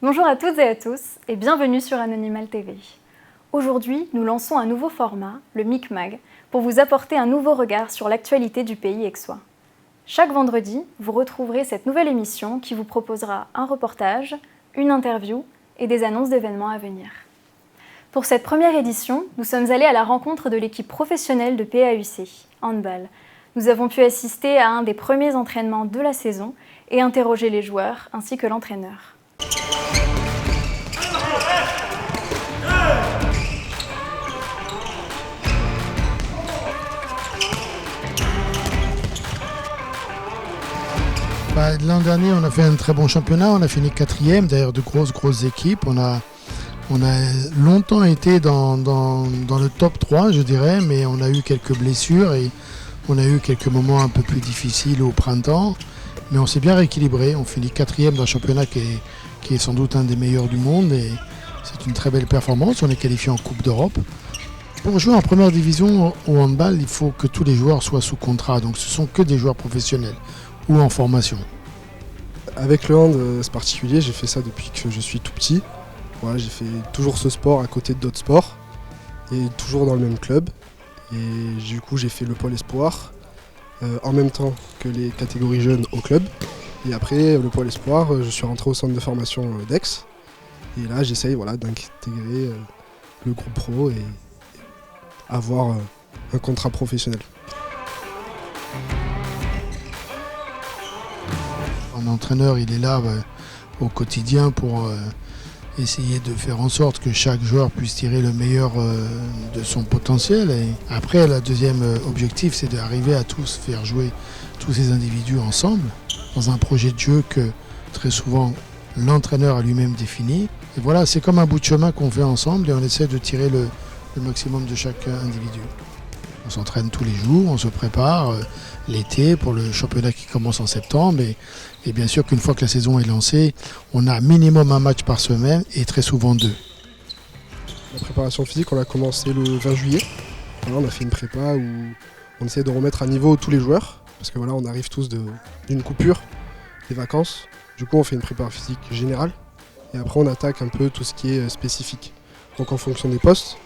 Bonjour à toutes et à tous et bienvenue sur Anonymal TV. Aujourd'hui, nous lançons un nouveau format, le Micmag, pour vous apporter un nouveau regard sur l'actualité du pays aixois. Chaque vendredi, vous retrouverez cette nouvelle émission qui vous proposera un reportage, une interview et des annonces d'événements à venir. Pour cette première édition, nous sommes allés à la rencontre de l'équipe professionnelle de PAUC, handball. Nous avons pu assister à un des premiers entraînements de la saison et interroger les joueurs ainsi que l'entraîneur. L'an dernier, on a fait un très bon championnat, on a fini 4e, d'ailleurs de grosses équipes. On a longtemps été dans le top 3, je dirais, mais on a eu quelques blessures et on a eu quelques moments un peu plus difficiles au printemps. Mais on s'est bien rééquilibré, on finit 4e dans un championnat qui est sans doute un des meilleurs du monde et c'est une très belle performance. On est qualifié en Coupe d'Europe. Pour jouer en première division au handball, il faut que tous les joueurs soient sous contrat, donc ce sont que des joueurs professionnels ou en formation. Avec le hand, c'est particulier, j'ai fait ça depuis que je suis tout petit. Voilà, j'ai fait toujours ce sport à côté d'autres sports et toujours dans le même club. Et du coup, j'ai fait le pôle espoir en même temps que les catégories jeunes au club. Et après, le pôle espoir, je suis rentré au centre de formation d'Aix. Et là, j'essaye d'intégrer le groupe pro et avoir un contrat professionnel. Un entraîneur, il est là au quotidien pour essayer de faire en sorte que chaque joueur puisse tirer le meilleur de son potentiel. Et après, le deuxième objectif, c'est d'arriver à tous faire jouer tous ces individus ensemble dans un projet de jeu que très souvent l'entraîneur a lui-même défini. Et voilà, c'est comme un bout de chemin qu'on fait ensemble et on essaie de tirer le maximum de chaque individu. On s'entraîne tous les jours, on se prépare l'été pour le championnat qui commence en septembre et bien sûr qu'une fois que la saison est lancée, on a minimum un match par semaine et très souvent 2. La préparation physique, on a commencé le 20 juillet. Voilà, on a fait une prépa où on essaie de remettre à niveau tous les joueurs parce que voilà, on arrive tous d'une coupure, des vacances. Du coup, on fait une préparation physique générale et après on attaque un peu tout ce qui est spécifique. Donc en fonction des postes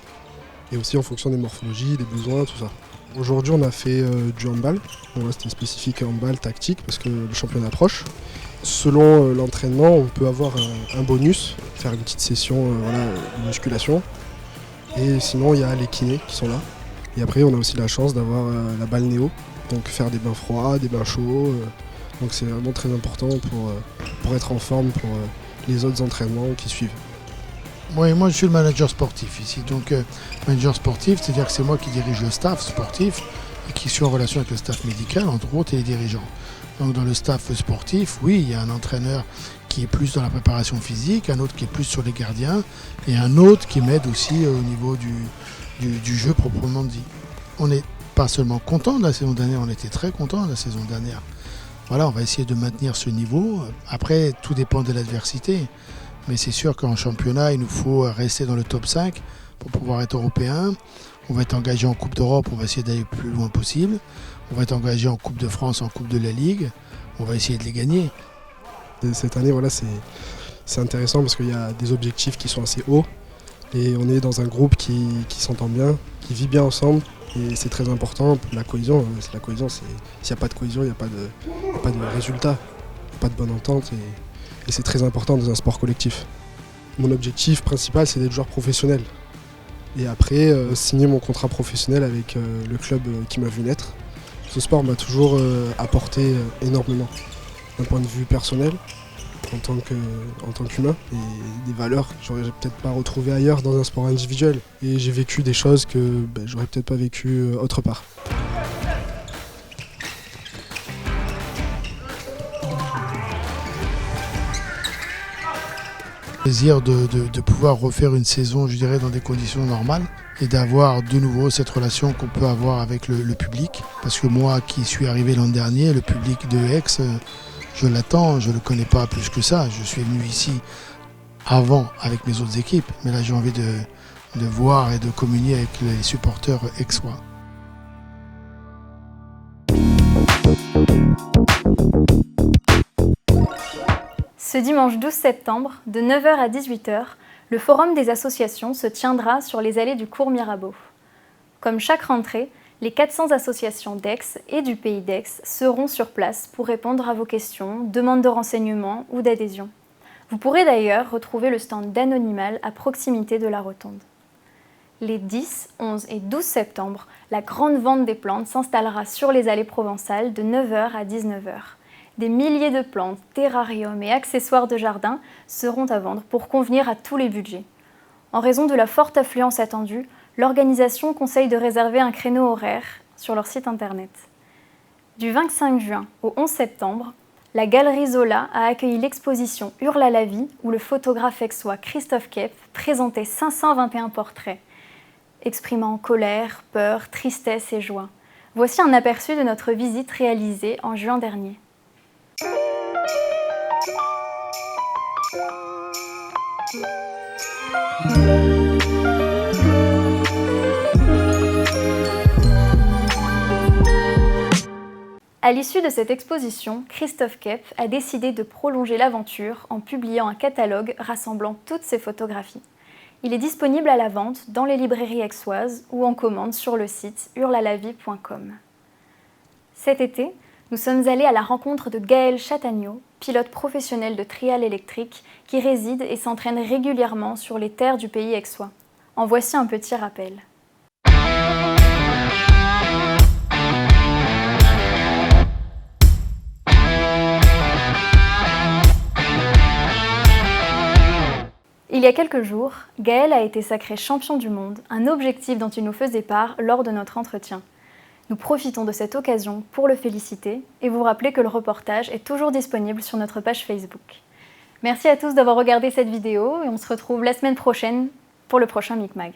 et aussi en fonction des morphologies, des besoins, tout ça. Aujourd'hui, on a fait du handball. Bon, là, c'était spécifique handball tactique parce que le championnat approche. Selon l'entraînement, on peut avoir un bonus, faire une petite session de musculation. Et sinon, il y a les kinés qui sont là. Et après, on a aussi la chance d'avoir la balnéo, donc faire des bains froids, des bains chauds. Donc c'est vraiment très important pour être en forme pour les autres entraînements qui suivent. Oui, moi je suis le manager sportif ici, donc manager sportif, c'est-à-dire que c'est moi qui dirige le staff sportif et qui suis en relation avec le staff médical, entre autres, et les dirigeants. Donc dans le staff sportif, oui, il y a un entraîneur qui est plus dans la préparation physique, un autre qui est plus sur les gardiens, et un autre qui m'aide aussi au niveau du jeu proprement dit. On n'est pas seulement content de la saison dernière, on était très content de la saison dernière. Voilà, on va essayer de maintenir ce niveau. Après, tout dépend de l'adversité. Mais c'est sûr qu'en championnat, il nous faut rester dans le top 5 pour pouvoir être européen. On va être engagé en Coupe d'Europe, on va essayer d'aller le plus loin possible. On va être engagé en Coupe de France, en Coupe de la Ligue. On va essayer de les gagner. Cette année, voilà, c'est intéressant parce qu'il y a des objectifs qui sont assez hauts. Et on est dans un groupe qui s'entend bien, qui vit bien ensemble. Et c'est très important. La cohésion, s'il n'y a pas de cohésion, il n'y a pas de résultat, il n'y a pas de bonne entente. Et c'est très important dans un sport collectif. Mon objectif principal, c'est d'être joueur professionnel. Et après, signer mon contrat professionnel avec le club qui m'a vu naître. Ce sport m'a toujours apporté énormément, d'un point de vue personnel, en tant qu'humain, et des valeurs que j'aurais peut-être pas retrouvées ailleurs dans un sport individuel. Et j'ai vécu des choses que j'aurais peut-être pas vécues autre part. Plaisir de pouvoir refaire une saison, je dirais, dans des conditions normales et d'avoir de nouveau cette relation qu'on peut avoir avec le public. Parce que moi qui suis arrivé l'an dernier, le public de Aix, je l'attends, je ne le connais pas plus que ça. Je suis venu ici avant avec mes autres équipes, mais là j'ai envie de voir et de communier avec les supporters aixois. Ce Ce dimanche 12 septembre, de 9 h à 18 h, le Forum des associations se tiendra sur les allées du cours Mirabeau. Comme chaque rentrée, les 400 associations d'Aix et du Pays d'Aix seront sur place pour répondre à vos questions, demandes de renseignements ou d'adhésion. Vous pourrez d'ailleurs retrouver le stand d'Anonymal à proximité de la rotonde. Les 10, 11 et 12 septembre, la grande vente des plantes s'installera sur les allées provençales de 9 h à 19 h. Des milliers de plantes, terrariums et accessoires de jardin seront à vendre pour convenir à tous les budgets. En raison de la forte affluence attendue, l'organisation conseille de réserver un créneau horaire sur leur site internet. Du 25 juin au 11 septembre, la Galerie Zola a accueilli l'exposition Hurle à la vie où le photographe aixois Christophe Kepf présentait 521 portraits, exprimant colère, peur, tristesse et joie. Voici un aperçu de notre visite réalisée en juin dernier. À l'issue de cette exposition, Christophe Kepf a décidé de prolonger l'aventure en publiant un catalogue rassemblant toutes ses photographies. Il est disponible à la vente dans les librairies aixoises ou en commande sur le site hurlealavie.com. Cet été, nous sommes allés à la rencontre de Gaël Chatagneau, pilote professionnel de trial électrique qui réside et s'entraîne régulièrement sur les terres du pays aixois. En voici un petit rappel. Il y a quelques jours, Gaël a été sacré champion du monde, un objectif dont il nous faisait part lors de notre entretien. Nous profitons de cette occasion pour le féliciter et vous rappeler que le reportage est toujours disponible sur notre page Facebook. Merci à tous d'avoir regardé cette vidéo et on se retrouve la semaine prochaine pour le prochain Micmag.